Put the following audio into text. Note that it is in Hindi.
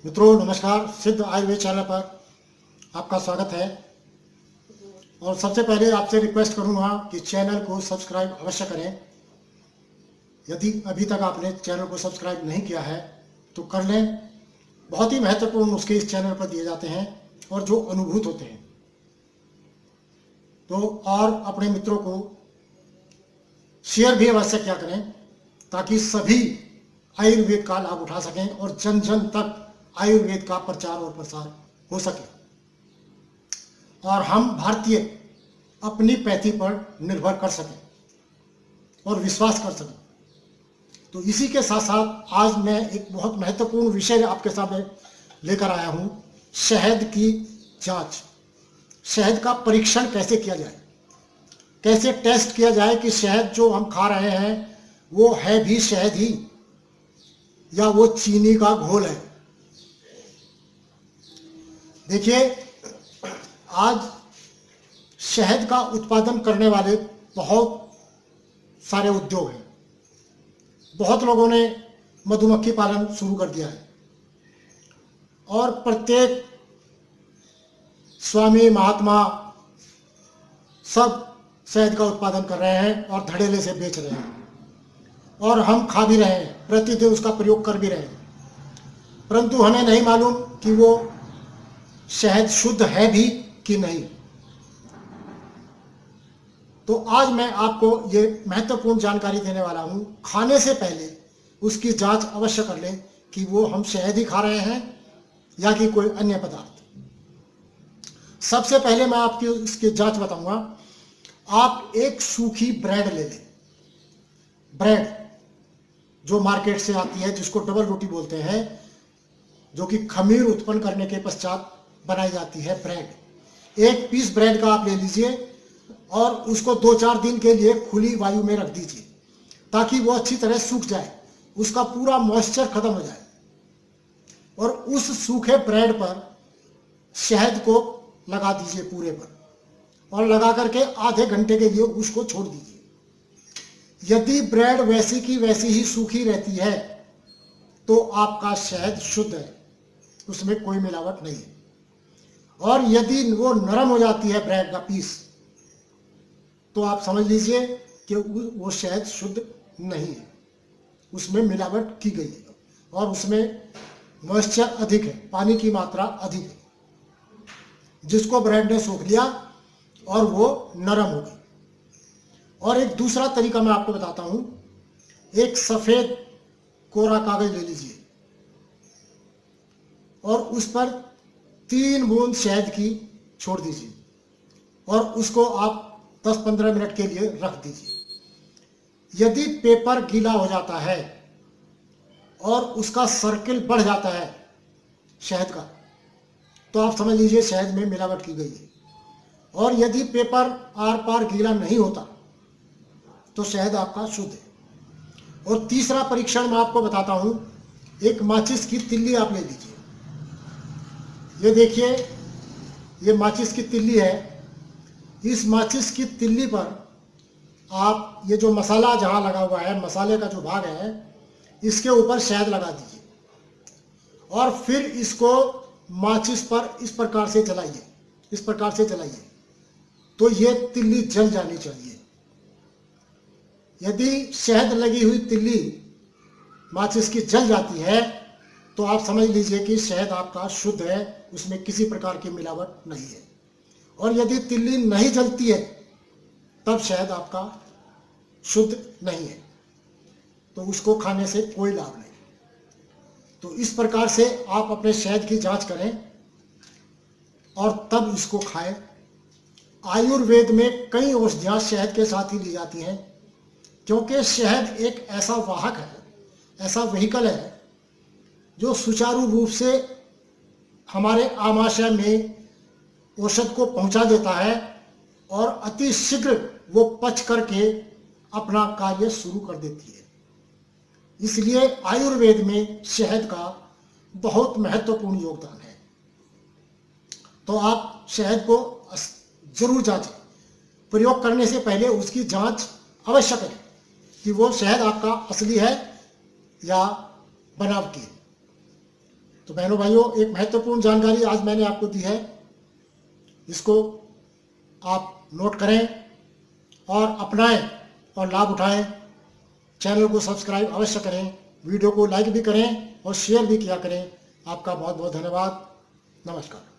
मित्रों नमस्कार। सिद्ध आयुर्वेद चैनल पर आपका स्वागत है। और सबसे पहले आपसे रिक्वेस्ट करूंगा कि चैनल को सब्सक्राइब अवश्य करें। यदि अभी तक आपने चैनल को सब्सक्राइब नहीं किया है तो कर लें। बहुत ही महत्वपूर्ण नुस्खे इस चैनल पर दिए जाते हैं और जो अनुभूत होते हैं। तो और अपने मित्रों को शेयर भी अवश्य क्या करें ताकि सभी आयुर्वेद का लाभ उठा सकें और जन जन तक आयुर्वेद का प्रचार और प्रसार हो सके और हम भारतीय अपनी पैथी पर निर्भर कर सकें और विश्वास कर सकें। तो इसी के साथ साथ आज मैं एक बहुत महत्वपूर्ण विषय आपके सामने लेकर आया हूं, शहद की जांच। शहद का परीक्षण कैसे किया जाए, कैसे टेस्ट किया जाए कि शहद जो हम खा रहे हैं वो है भी शहद ही या वो चीनी का घोल है। देखिए, आज शहद का उत्पादन करने वाले बहुत सारे उद्योग हैं। बहुत लोगों ने मधुमक्खी पालन शुरू कर दिया है और प्रत्येक स्वामी महात्मा सब शहद का उत्पादन कर रहे हैं और धड़ेले से बेच रहे हैं और हम खा भी रहे हैं, प्रतिदिन उसका प्रयोग कर भी रहे हैं। परंतु हमें नहीं मालूम कि वो शहद शुद्ध है भी कि नहीं। तो आज मैं आपको ये महत्वपूर्ण जानकारी देने वाला हूं। खाने से पहले उसकी जांच अवश्य कर लें कि वो हम शहद ही खा रहे हैं या कि कोई अन्य पदार्थ। सबसे पहले मैं आपकी इसकी जांच बताऊंगा। आप एक सूखी ब्रेड ले लें। ब्रेड जो मार्केट से आती है, जिसको डबल रोटी बोलते हैं, जो कि खमीर उत्पन्न करने के पश्चात बनाई जाती है ब्रेड। एक पीस ब्रेड का आप ले लीजिए और उसको 2-4 दिन के लिए खुली वायु में रख दीजिए ताकि वो अच्छी तरह सूख जाए, उसका पूरा मॉइस्चर खत्म हो जाए। और उस सूखे ब्रेड पर शहद को लगा दीजिए पूरे पर और लगा करके आधे घंटे के लिए उसको छोड़ दीजिए। यदि ब्रेड वैसी की वैसी ही सूखी रहती है तो आपका शहद शुद्ध है, उसमें कोई मिलावट नहीं है। और यदि वो नरम हो जाती है ब्रेड का पीस तो आप समझ लीजिए कि वो शहद शुद्ध नहीं है, उसमें मिलावट की गई है और उसमें मॉइस्चर अधिक है, पानी की मात्रा अधिक है, जिसको ब्रेड ने सोख लिया और वो नरम हो गई। और एक दूसरा तरीका मैं आपको बताता हूं। एक सफेद कोरा कागज ले लीजिए और उस पर 3 बूंद शहद की छोड़ दीजिए और उसको आप 10-15 मिनट के लिए रख दीजिए। यदि पेपर गीला हो जाता है और उसका सर्किल बढ़ जाता है शहद का, तो आप समझ लीजिए शहद में मिलावट की गई है। और यदि पेपर आर पार गीला नहीं होता तो शहद आपका शुद्ध है। और तीसरा परीक्षण मैं आपको बताता हूं। एक माचिस की तिल्ली आप ले लीजिए। ये देखिए, ये माचिस की तिल्ली है। इस माचिस की तिल्ली पर आप ये जो मसाला जहां लगा हुआ है, मसाले का जो भाग है, इसके ऊपर शहद लगा दीजिए और फिर इसको माचिस पर इस प्रकार से जलाइए, इस प्रकार से जलाइए तो ये तिल्ली जल जानी चाहिए। यदि शहद लगी हुई तिल्ली माचिस की जल जाती है तो आप समझ लीजिए कि शहद आपका शुद्ध है, उसमें किसी प्रकार की मिलावट नहीं है। और यदि तिल्ली नहीं जलती है तब शहद आपका शुद्ध नहीं है, तो उसको खाने से कोई लाभ नहीं। तो इस प्रकार से आप अपने शहद की जांच करें और तब इसको खाएं। आयुर्वेद में कई औषधियां शहद के साथ ही ली जाती हैं, क्योंकि शहद एक ऐसा वाहक है, ऐसा व्हीकल है जो सुचारू रूप से हमारे आमाशय में औषध को पहुंचा देता है और अति शीघ्र वो पच करके अपना कार्य शुरू कर देती है। इसलिए आयुर्वेद में शहद का बहुत महत्वपूर्ण योगदान है। तो आप शहद को जरूर जांचें। प्रयोग करने से पहले उसकी जांच अवश्य करें कि वो शहद आपका असली है या बनावटी है। तो बहनों भाइयों, एक महत्वपूर्ण जानकारी आज मैंने आपको दी है, इसको आप नोट करें और अपनाएं और लाभ उठाएं। चैनल को सब्सक्राइब अवश्य करें, वीडियो को लाइक भी करें और शेयर भी किया करें। आपका बहुत बहुत धन्यवाद। नमस्कार।